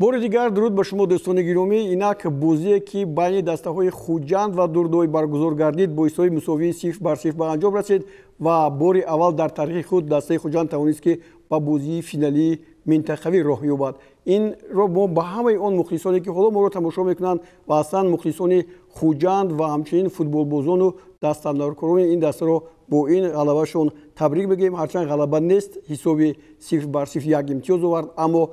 بار دیگر درود به شما دوستان گرامی. اینک بازی که بین دسته‌های خوجند و دردوی برگزار گردید با حساب مساوی 0-0 به انجام رسید و بار اول در تاریخ خود دسته خوجند توانست که با بازی فینالی منتخبی راه یابد. این را ما با همه آن مخلصانی که حالا ما را تماشا میکنند و اصلا مخلصان خوجند و همچنین فوتبال بازان و دستاندرکاران این دسته را با این غلبهشون تبریک بگیم. هرچند غلبه نیست، حساب 0-0 یک امتیاز آورد، اما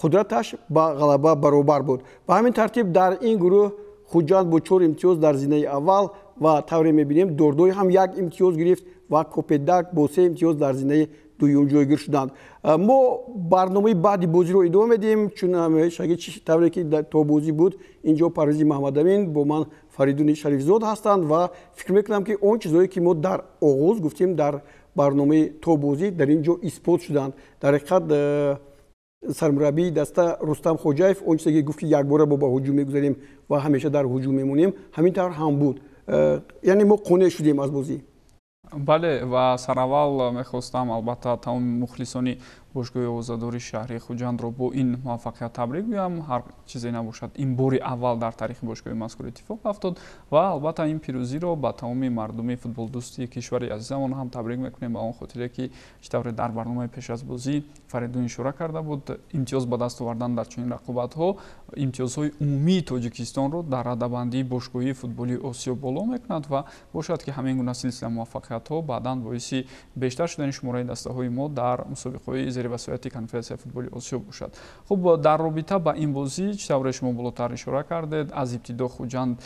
قدرتش با غلبه برابر بود. به همین ترتیب در این گروه خوجند با 4 امتیاز در زینه اول و طوری میبینیم دردوی هم 1 امتیاز گرفت و کوپدک با 3 امتیاز در زینه دوم جایگیر شدند. ما برنامه بعدی بازی رو ادامه میدیم، چون همیشه طوری که تا بازی بود اینجا پرویز محمد امین با من فریدون شریفزاد هستند و فکر میکنم که اون چیزایی که ما در آغاز گفتیم در برنامه تا بازی در اینجا اثبات شدند. در حقیقت سرمربی دسته رستم خوجایف اون چیزی که گفت که یک بار با هجوم میگذاریم و همیشه در هجوم میمونیم، همین طور هم بود. یعنی ما قانع شدیم از بازی. بله و سراول میخواستم البته تمام مخلصانی باشگاه آزاداری شهری خوجند رو با این موفقیت تبریک بگم. هر چیزی نباشد این باری اول در تاریخ باشگاه مذکور اتفاق افتاد و البته این پیروزی رو با تمام مردم فوتبال دوستی کشور عزیزمون هم تبریک میکنیم، به اون خاطر که چطور در برنامه پیش از بازی فریدون اشاره کرده بود امتیاز به دست آوردن در چنین رقابت ها امتیازهای عمومی تاجیکستان رو در رده‌بندی باشگاهی فوتبالی آسیا بالا میکند و باشد که همین گونه سلسله موفقیت ها بعداً باعث بیشتر شدن شماره دسته های ما در مسابقه زیر وصایت کنفرانسیه فوتبالی آسیا باشد. خب در رابطه با این بازی چطور شما بالاتر اشاره کردید، از ابتدا خوجند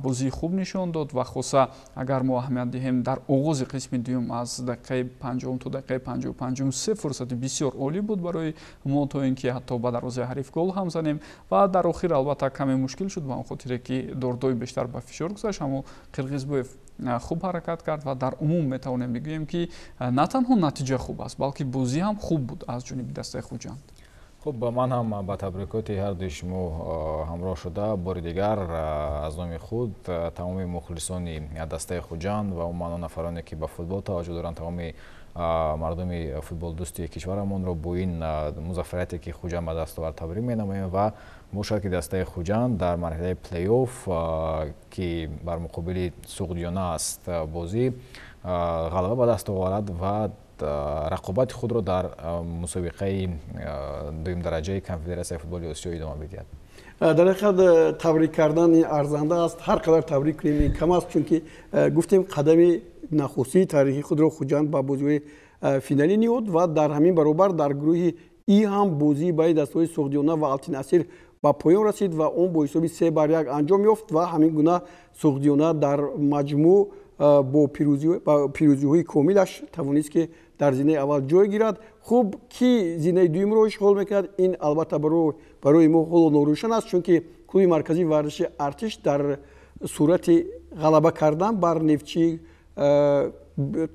بازی خوب نشان داد و خاصه اگر ما اهمیت دهیم در آغاز قسم دوم از دقیقه 50 تا دقیقه 55 سه فرصت بسیار عالی بود برای ما تا اینکه حتی به دروازه حریف گل هم زدیم و در آخر البته کمی مشکل شد به اون خاطر که دردوی بیشتر به فشار گذاشت، اما قرقیزبویف خوب حرکت کرد و در عموم میتوانیم بگوییم که نه تنها نتیجه خوب است بلکه بازی هم خوب بود از جانب دسته خوجند. خب من هم با تبریکات هر دو شما همراه شده بار دیگر از نام خود تمام مخلصان دسته خوجند و اون نفرانی که به فوتبال توجه دارند، تمام مردم فوتبال دوستی کشورمون رو با این مظفریتی که خوجند به دست آورد تبریک می‌نماییم و باشد که دسته خوجند در مرحله پلی اوف که بر مقابل سوقدیانه است بازی غلبه به دست آورد و رقابت خود را در مسابقه دوم درجه کنفدراسیون فوتبال آسیا ادامه بدهد. در حقیقت تبریک کردن ارزنده است، هر قدر تبریک کنیم کم است، چون که گفتیم قدم نخستی تاریخی خود را خوجند با بازی فینالی نمود و در همین برابر در گروه ای هم بازی بین دسته‌های سوقدیانه و التیناصر با پایان رسید و اون با حساب 3-1 انجام یافت و همین گونه سوقدیانه در مجموع با پیروزی‌های کاملش توانست که در زینه اول جای گیرد. خوب کی زینه دوم رو اشغال میکرد، این البته برای ما حال نوروشن است، چون که کلوب مرکزی ورزش ارتش در صورت غلبه کردن بر نفتچی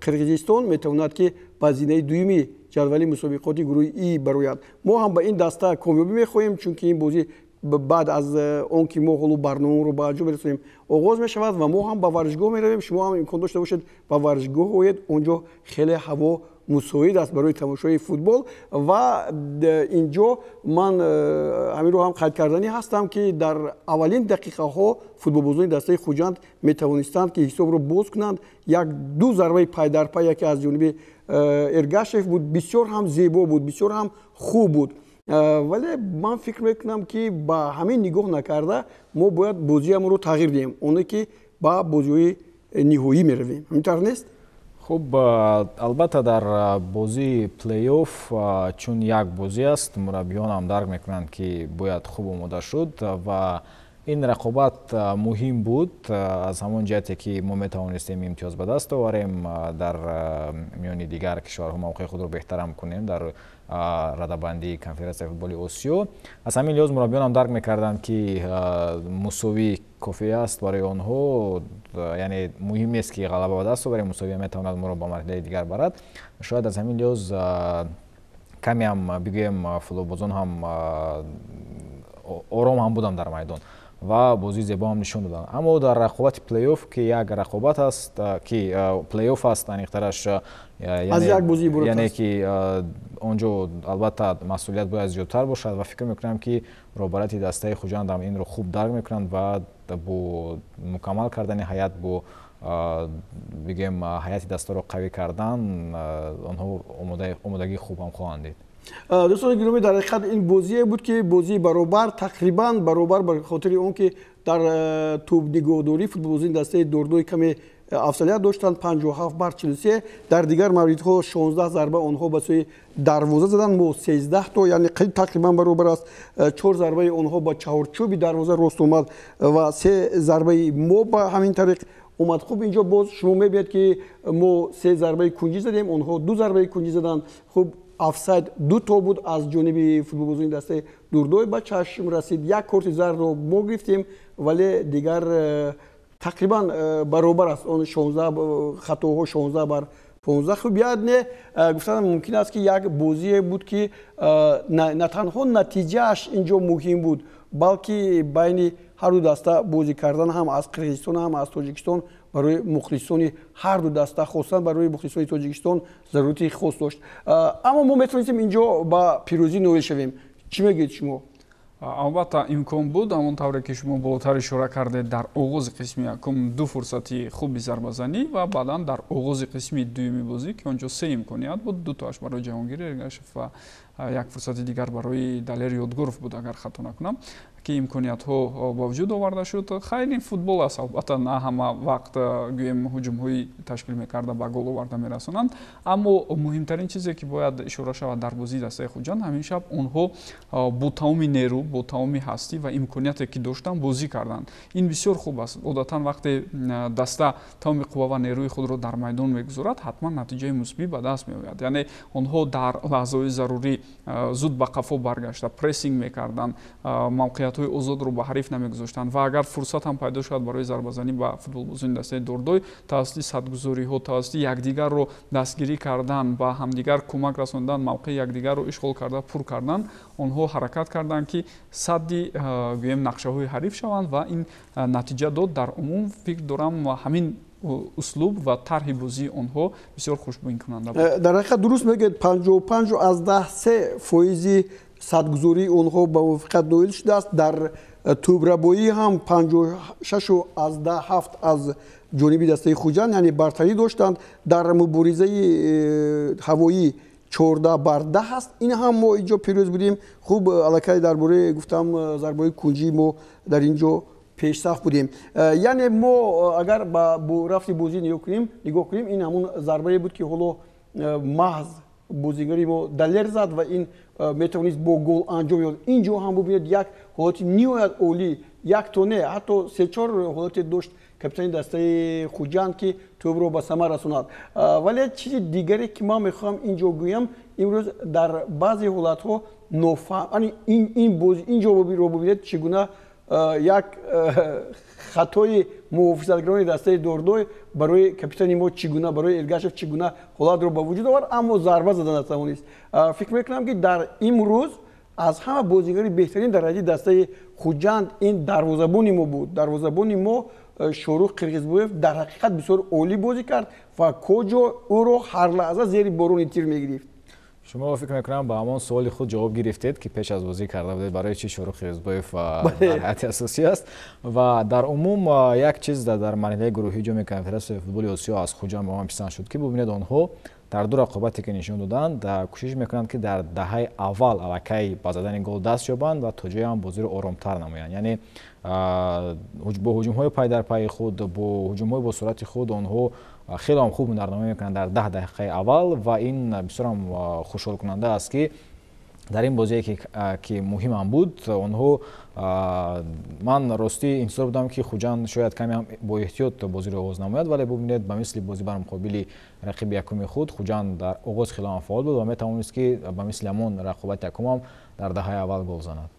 قرقیزستان میتواند که با زینه دومی جدول مسابقات گروه ای براید. ما هم به این دسته کامیابی میخواهیم، چون که این بازی بعد از اون که ما حالا برنامه رو به انجام برسونیم آغاز می شود و ما هم به ورزشگاه می رویم. شما هم امکان داشته باشید به ورزشگاه باید، اونجا خیلی هوا مساعد است برای تماشای فوتبال و اینجا من همین رو هم قید کردنی هستم که در اولین دقیقه ها فوتبال بازان دسته خوجند می توانستند که حساب رو باز کنند. یک دو ضربه پای در پای، یکی از جانب ارگاشف بود، بسیار هم زیبا بود، بسیار هم خوب بود، ولی من فکر میکنم که با همین نگاه نکرده ما باید بازی هم رو تغییر دهیم، اونه که با بازی نهایی میرویم. همینطور نیست؟ خب البته در بازی پلی اوف چون یک بازی است مربیان هم درک میکنند که باید خوب آماده شد و این رقابت مهم بود از همون جهتی که ما میتوانستیم امتیاز به دست آوریم در میان دیگر کشورها موقع خود رو بهتر کنیم در رده‌بندی کنفرانسیه فوتبال آسیا. از همین لحاظ مربیان هم درک میکردند که مساوی کافی است برای آنها، یعنی مهم نیست که غلبه به دست آوریم، مساوی میتواند ما رو به مرحله دیگر برد. شاید از همین لحاظ کمی هم بگویم فوتبال بازان هم آرام هم بودن در میدان ва бозии зебо ҳам нишон доданд. Аммо дар рақобати плей-офф ки як рақобат аст ки плей-офф аст аниқтараш аз як бозӣ иборат яъне аст. ки онҷо албатта масъулият бояд зиёдтар бошад ва фикр мекунам ки роҳбарияти дастаи Хуҷанд ҳам инро хуб дарк мекунанд ва бо мукаммал кардани ҳайат бо бигем ҳайати дасторо қавӣ кардан онҳо омодагии хуб ҳам хоҳанд дид. дӯстони гиромӣ, дар ҳақиқат ин бозие буд ки бозии баробар, тақрибан баробар, ба хотири он ки дар тӯбнигоҳдорӣ футболбозии дастаи дордои каме афзалият доштанд, 57 бар 43. дар дигар мавридҳо 16 зарба онҳо ба сӯи дарвоза заданд, мо 13 то, яъне тақрибан баробар аст. 4 зарбаи онҳо ба чаҳорчӯби дарвоза рост омад ва 3 зарбаи мо ба ҳамин тариқ омад. Хуб, инҷо боз шумо мебиед ки мо 3 зарбаи кунҷӣ задем, онҳо 2 зарбаи кунҷӣ заданд. Хуб, офсайд 2 то буд аз ҷониби футболбозии дастаи дурдой ба чашм расид. Як корти зарро мо гирифтем, вале дигар тақрибан баробар аст. Он 16 хатоҳо 16 бар 15. Хуб, яъне гуфтанам мумкин аст ки як бозие буд ки на танҳо натиҷааш инҷо муҳим буд, балки байни ҳарду даста бозӣ кардан ҳам аз Қирғизистон ҳам аз Тоҷикистон барои мухлисони ҳарду даста, хосусан барои мухлисони Тоҷикистон зарурати хос дошт. Аммо мо метавонистем инҷо ба пирӯзӣ ноил шавем. Чӣ мегӯед шумо? албатта имкон буд, ҳамон тавре ки шумо болотар ишора кардед, дар оғози қисми якум 2 фурсати хуби зарбазанӣ ва баъдан дар оғози қисми дуюми бозӣ ки онҷо 3 имконият буд, 2 тоаш барои Ҷаҳонгир Эргашев ва як фурсати дигар барои Далер Ёдгуров буд, агар хато накунам, ки имкониятҳо ба вуҷуд оварда шуд. Хайр, ин футбол аст, албатта на ҳама вақт гӯем ҳуҷумҳои ташкил мекарда ба гол оварда мерасонанд, аммо муҳимтарин чизе ки бояд ишора шавад дар бозии дастаи Хуҷанд, ҳамин шаб онҳо бо тамоми нерӯ, бо тамоми ҳастӣ ва имконияте ки доштанд бозӣ карданд. Ин бисёр хуб аст. Одатан вақте даста тамоми қувва ва нерӯи худро дар майдон мегузорад, ҳатман натиҷаи мусбӣ ба даст меояд. Яъне онҳо дар лаҳзаҳои зарурӣ зуд ба қафо баргашта прессинг мекарданд, мавқеиятҳои озодро ба ҳариф намегузоштанд ва агар фурсат ҳам пайдо шуд барои зарбазанӣ ба футболбозии дастаи дордой, тавассути садгузориҳо, тавассути якдигарро дастгирӣ кардан, ба ҳамдигар кӯмак расондан, мавқеи якдигарро ишғол карда пур кардан, онҳо ҳаракат карданд ки садди гӯем нақшаҳои ҳариф шаванд ва ин натиҷа дод. Дар умум фикр дорам ҳамин услуб ва тарҳи бозии онҳо бисёр хушбинкунанда буд. дар ҳақиқат дуруст мегӯед, 55% садгузории онҳо ба мувофиқат ноил шудааст. Дар тӯбрабоӣ ҳам 56.7 аз ҷониби дастаи Хуҷанд, яъне бартарӣ доштанд. Дар муборизаи ҳавоӣ 14 бар 10 аст. Ин ҳам мо инҷо пирӯз будем. Хуб, аллакай дар бораи гуфтам зарбаҳои кунҷӣ мо дар инҷо пешсаф будем. Яъне мо агар бо рафти бозӣ нигоҳ кунем, ин ҳамун зарбае буд ки ҳоло маҳз бозигари мо Далер зад ва ин метавонист бо гол анҷом ёбад. Инҷо ҳам бубинед як ҳолати ниҳоят олӣ, як то не, ҳатто 3-4 ҳолате дошт капитани дастаи Хуҷанд ки тӯбро ба самар расонад. Вале чизи дигаре ки ман мехоҳам инҷо гӯям, имрӯз дар баъзе ҳолатҳо инҷо бубинед чӣ гуна як хатои муҳофизатгарони дастаи дордой барои капитани мо чӣ гуна, барои Эргашев чӣ гуна ҳолатро ба вуҷуд овард, аммо зарба зада натавонист. Фикр мекунам ки дар имрӯз аз ҳама бозигари беҳтарин дар ҳайати дастаи Хуҷанд ин дарвозабони мо буд. Дарвозабони мо Шорух Қирғизбоев дар ҳақиқат бисёр олӣ бозӣ кард ва коҷо ӯро ҳар лаҳза зери борони тир мегирифт. шумо фикр мекунам ба ҳамон суоли худ ҷавоб гирифтед ки пеш аз бозӣ карда будед барои чӣ Шорух Қирғизбоев дар ҳайати асосӣ аст. Ва дар умум як чиз дар марҳилаи гурӯҳӣ ҷоми конференсияи футболи Осиё аз Хуҷанд ба ман писанд шуд ки бубинед онҳо дар ду рақобате ки нишон доданд кӯшиш мекунанд ки дар даҳаи аввал аллакай ба задани гол даст ёбанд ва то ҷое ҳам бозиро оромтар намоянд. Яъне бо ҳуҷумҳои пай дар пайи худ, бо ҳуҷумҳои бо суръати худ онҳо хеле ҳам хуб ҳунарнамоӣ мекунанд дар 10 дақиқаи аввал ва ин бисёр ҳам хушҳолкунанда аст ки дар ин бозие ки муҳимам буд, онҳо ман ростӣ интизор будам ки Хуҷанд шояд каме ҳам бо эҳтиёт бозиро оғоз намояд, вале бубинед ба мисли бозӣ бар муқобили рақиби якуми худ Хуҷанд дар оғоз хеле ҳам фаъол буд ва метавонист ки ба мисли ҳамон рақобати якумам дар даҳаи аввал гол занад.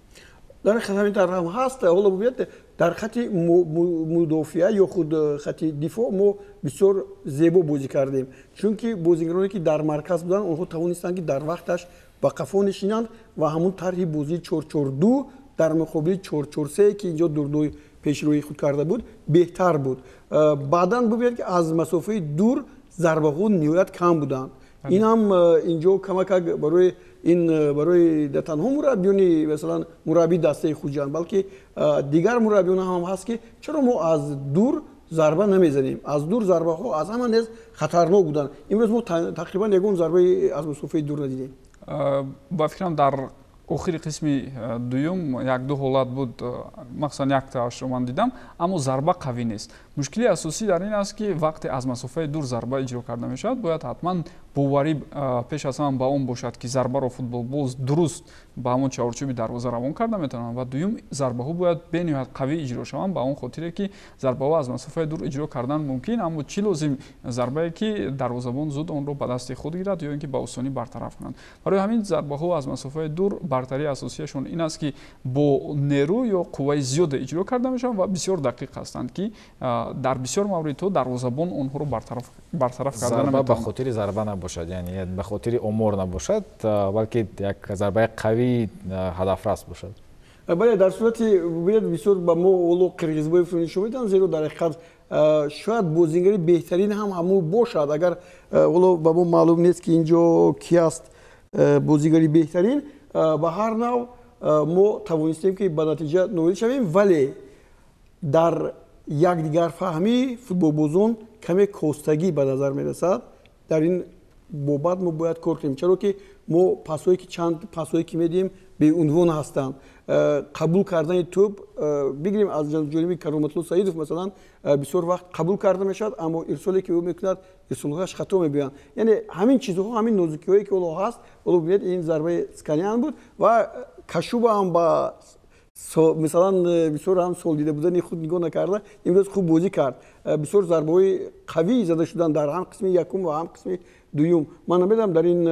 дар ҳамин тарҳам ҳаст. Ҳоло бубинед дар хати мудофиа ё худ хати дифоъ мо бисёр зебо бозӣ кардем, чунки бозигароне ки дар марказ буданд онҳо тавонистанд ки дар вақташ ба қафо нишинанд ва ҳамун тарҳи бозии 4-4-2 дар муқобили 4-4-3 ки инҷо дурдӯи пешрӯи худ карда буд беҳтар буд. Баъдан бубинед ки аз масофаи дур зарбаҳо ниҳоят кам буданд. ин ҳам инҷо камакак барои танҳо мураббиёни масалан мураббии дастаи Хуҷанд, балки дигар мураббиён ҳам ҳаст ки чаро мо аз дур зарба намезанем. Аз дур зарбаҳо аз ҳама нез хатарнок буданд. Имрӯз мо тақрибан ягон зарбаи аз масофаи дур надидем. ба фикрам дар охири қисми дуюм як-ду ҳолат буд, махсусан яктаашро ман дидам, аммо зарба қавӣ нест. Мушкили асосӣ дар ин аст ки вақте аз масофаи дур зарба иҷро карда мешавад, бояд ҳатман боварӣ пеш аз ҳама ба он бошад ки зарбаро футболбоз дуруст ба ҳамон чаҳорчӯби дарвоза равон карда метавонад ва дуюм зарбаҳо бояд бениҳоят қавӣ иҷро шаванд, ба он хотире ки зарбаҳо аз масофаи дур иҷро кардан мумкин, аммо чӣ лозим зарбае ки дарвозабон зуд онро ба дасти худ гирад ё ин ки ба осонӣ бартараф кунад. Барои ҳамин зарбаҳо аз масофаи дур бартарии асосияшон ин аст ки бо нерӯ ё қувваи зиёде иҷро карда мешаванд ва бисёр дақиқ ҳастанд ки дар бисёр мавридҳо дарвозабон онҳоро бартараф карда наметавонад. Ба хотири зарба набошад, яъне ба хотири омор набошад, балки як зарбаи қавӣ ҳадафрас бошад. бале дар сурати бубинед бисёр ба мо оло қирғизбоев нишон медиҳанд, зеро дар ҳақиқат шояд бозингари беҳтарин ҳам ҳамон бошад. Агар оло ба мо маълум нест ки инҷо ки аст бозингари беҳтарин, ба ҳар нав мо тавонистем ки ба натиҷа ноил шавем, вале дар якдигарфаҳмӣ футболбозон каме костагӣ ба назар мерасад. Дар ин бобат мо бояд кор кунем, чаро ки мо чанд пасҳое ки медиҳем беунвон ҳастанд. қабул кардани тӯб бигирем аз ҷониби Кароматулло Саидов масалан бисёр вақт қабул карда мешавад, аммо ирсоле ки ӯ мекунад ирсолҳояш хато мебиёянд. Яъне ҳамин чизҳо, ҳамин нозукиҳое ки оло ҳаст, оло бинед ин зарбаи Сканян буд ва Кашуба ҳам ба мисалан бисёр ҳам сол дида будани худ нигоҳ накарда имрӯз хуб бозӣ кард. Бисёр зарбаҳои қавӣ зада шуданд дар ҳам қисми якум ва ҳам қисми дуюм. Ман намедонам дар ин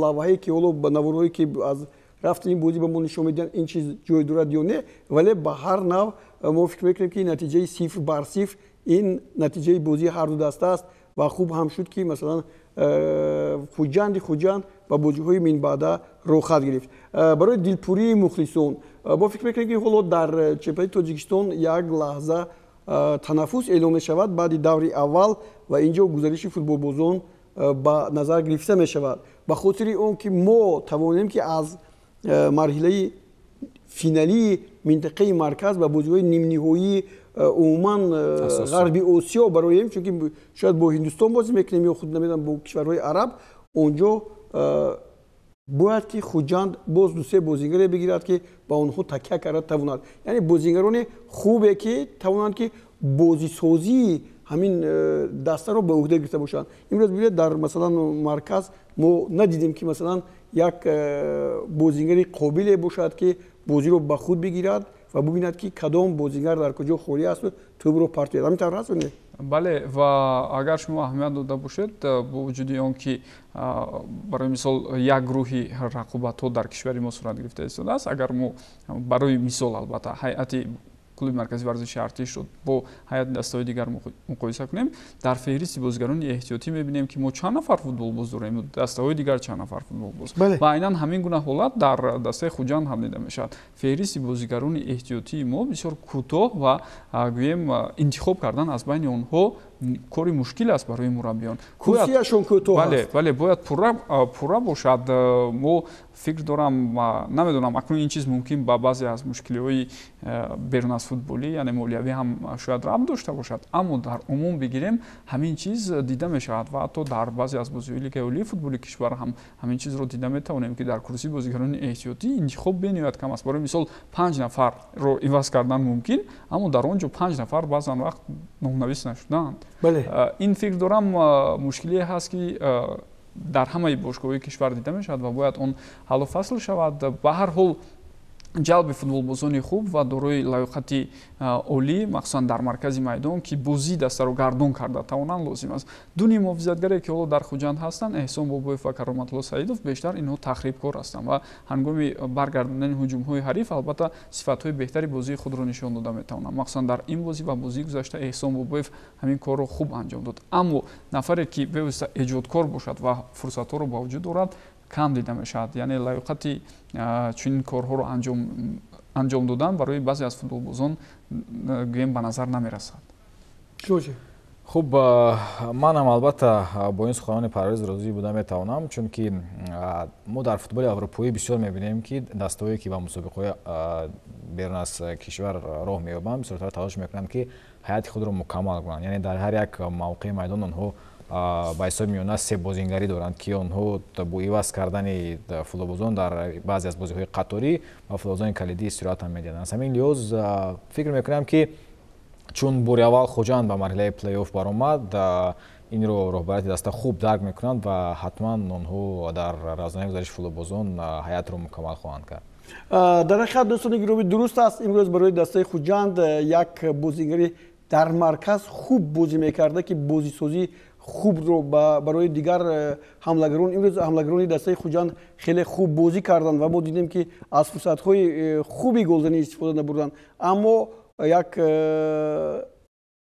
лавҳае ки ба наворҳое ки аз рафти ин бозӣ ба мо нишон медиҳанд ин чиз ҷой дорад ё не, вале ба ҳар нав мо фикр мекунем ки натиҷаи 0-0 ин натиҷаи бозии ҳарду даста аст ва хуб ҳам шуд ки масалан Хуҷанд ба бозиҳои минбаъда рохат гирифт. Барои дилпурии мухлисон мо фикр мекунем ки ҳоло дар чемпионати Тоҷикистон як лаҳза танаффус эълон мешавад баъди даври аввал ва инҷо гузариши футболбозон ба назар гирифта мешавад. Ба хотири он ки мо тавонем ки аз марҳилаи финалии минтақаи марказ ба бозиҳои нимниҳоии умуман ғарби Осиё бароем, чунки шояд бо Ҳиндустон бозӣ мекунем ё худ намедонам бо кишварҳои араб, онҷо бояд ки Хуҷанд боз ду-се бозингаре бигирад ки ба онҳо такя карда тавонад. Яъне бозингарони хубе ки тавонанд ки бозисозии ҳамин дастаро ба уҳда гирифта бошанд. Имрӯз бинед дар масалан марказ мо надидем ки масалан як бозингари қобиле бошад ки бозиро ба худ бигирад ва бубинад ки кадом бозингар дар куҷо холӣ асту тӯбро партояд. Ҳамин тавр ҳаст ё не? бале, ва агар шумо аҳамият дода бошед бо вуҷуди он ки барои мисол як гурӯҳи рақобатҳо дар кишвари мо сурат гирифта истодааст, агар мо барои мисол албатта ҳайати клуби марказии варзиши артишро бо ҳайати дастаҳои дигар муқоиса кунем, дар феҳристи бозигарони эҳтиётӣ мебинем ки мо чанд нафар футболбоз дорем, дастаҳои дигар чанд нафар футболбоз. Ва айнан ҳамин гуна ҳолат дар дастаи Хуҷанд ҳам дида мешавад. Феҳристи бозигарони эҳтиётии мо бисёр кӯтоҳ ва гӯем интихоб кардан аз байни онҳо кори мушкил аст барои мураббиён. Курсияшон кӯтоҳ аст. Бале, бояд пурра бошад. Мо фикр дорам, намедонам акнун ин чиз мумкин ба баъзе аз мушкилиҳои берун аз футболӣ, яъне молиявӣ ҳам шояд рабт дошта бошад, аммо дар умум бигирем ҳамин чиз дида мешавад ва ҳатто дар баъзе аз бозиҳои лигаи олии футболи кишвар ҳам ҳамин чизро дида метавонем ки дар курсии бозигарони эҳтиётӣ интихоб бениҳоят кам аст. Барои мисол 5 нафарро иваз кардан мумкин, аммо дар он ҷо 5 нафар баъзан вақт номнавис нашудаанд. Ин фикр дорам мушкилие ҳаст ки дар ҳамаи бошгоҳҳои кишвар дида мешавад ва бояд он ҳаллу фасл шавад. Ба ҳар ҳол ҷалби футболбозони хуб ва дорои лаёқати олӣ, махсусан дар маркази майдон ки бозии дастаро гардон карда тавонанд лозим аст. Дуни муҳофизатгаре ки ҳоло дар Хуҷанд ҳастанд, Эҳсон Бобоев ва Кароматулло Саидов, бештар инҳо тахрибкор ҳастанд ва ҳангоми баргардонидани ҳуҷумҳои ҳариф албатта сифатҳои беҳтари бозии худро нишон дода метавонанд. Махсусан дар ин бозӣ ва бозии гузашта Эҳсон Бобоев ҳамин корро хуб анҷом дод. Аммо нафаре ки бевосита эҷодкор бошад ва фурсатҳоро ба вуҷуд орад, кам дида мешавад. Яъне лаёқати чунин корҳоро анҷом анҷом додан барои баъзе аз футболбозон гӯем ба назар намерасад. хуб манам албатта бо ин суханони Парвез розӣ буда метавонам, чунки мо дар футболи аврупоӣ бисёр мебинем ки дастаҳое ки ба мусобиқаҳои берун аз кишвар роҳ меёбанд бисёртар талош мекунанд ки ҳайати худро мукаммал кунанд, яъне дар ҳар як мавқеи майдон онҳо ба ҳисоби миёна се бозингарӣ доранд ки онҳо бо иваз кардани футболбозон дар баъзе аз бозиҳои қаторӣ ба футболбозони калидӣ истироҳатам медиҳанд. Аз ҳамин лиҳоз фикр мекунам ки чун бори аввал Хоҷанд ба марҳилаи плей-офф баромад, инро роҳбарияти даста хуб дарк мекунанд ва ҳатман онҳо дар равзанаи гузариши футболбозон ҳайатро мукаммал хоҳанд кард. дар ҳақиқат дӯстони гиромӣ дуруст аст, имрӯз барои дастаи Хоҷанд як бозигари дар марказ хуб бозӣ мекарда ки бозисозӣ хубро барои дигар ҳамлагарон, имрӯз ҳамлагарони дастаи Хоҷанд хеле хуб бозӣ карданд ва мо дидем ки аз фурсатҳои хуби голзанӣ истифода набурданд, аммо як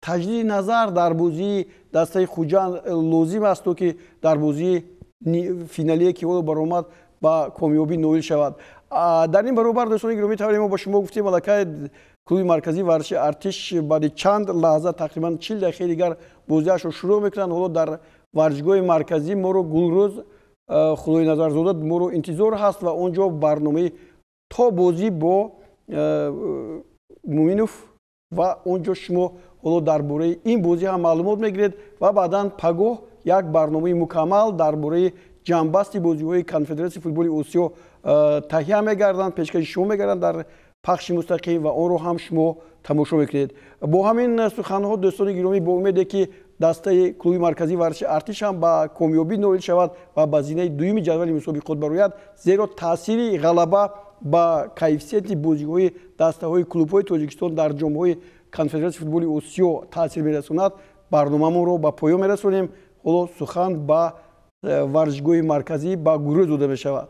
таҷдиди назар дар бозии дастаи Хоҷанд лозим аст ки дар бозии финалие ки баромад ба комёбӣ ноил шавад. дар ин баробар дӯстони гиромӣ тавре мо ба шумо гуфтем аллакай клуби марказии варзиши Артиш баъди чанд лаҳза тақрибан 40 дақиқаи дигар бозиашро шурӯъ мекунанд. ҳоло дар варзишгоҳи марказӣ моро Гулрӯз Худои Назарзода моро интизор ҳаст ва он ҷо барномаи то бозӣ бо Муминов ва он ҷо шумо ҳоло дар бораи ин бозӣ ҳам маълумот мегиред ва баъдан пагоҳ як барномаи мукаммал дар бораи ҷамъбасти бозиҳои конфедератсияи футболи Осиё таҳия мегарданд, пешкаши шумо мегарданд дар пахши мустақим ва онро ҳам шумо тамошо мекунед. бо ҳамин суханҳо дӯстони гиромӣ бо умеде ки дастаи клуби марказии варзиши Артиш ҳам ба комёбӣ ноил шавад ва ба зинаи дуюми ҷадвали мусобиқот барояд, зеро таъсири ғалаба ба кайфиятти бозиҳои дастаҳои клубҳои Тоҷикистон дар ҷомҳои конфедератсияи футболи Осиё таъсир мерасонад. барномамонро ба поён мерасонем. ҳоло сухан ба варзишгоҳи марказӣ ба Гулрӯз дода мешавад.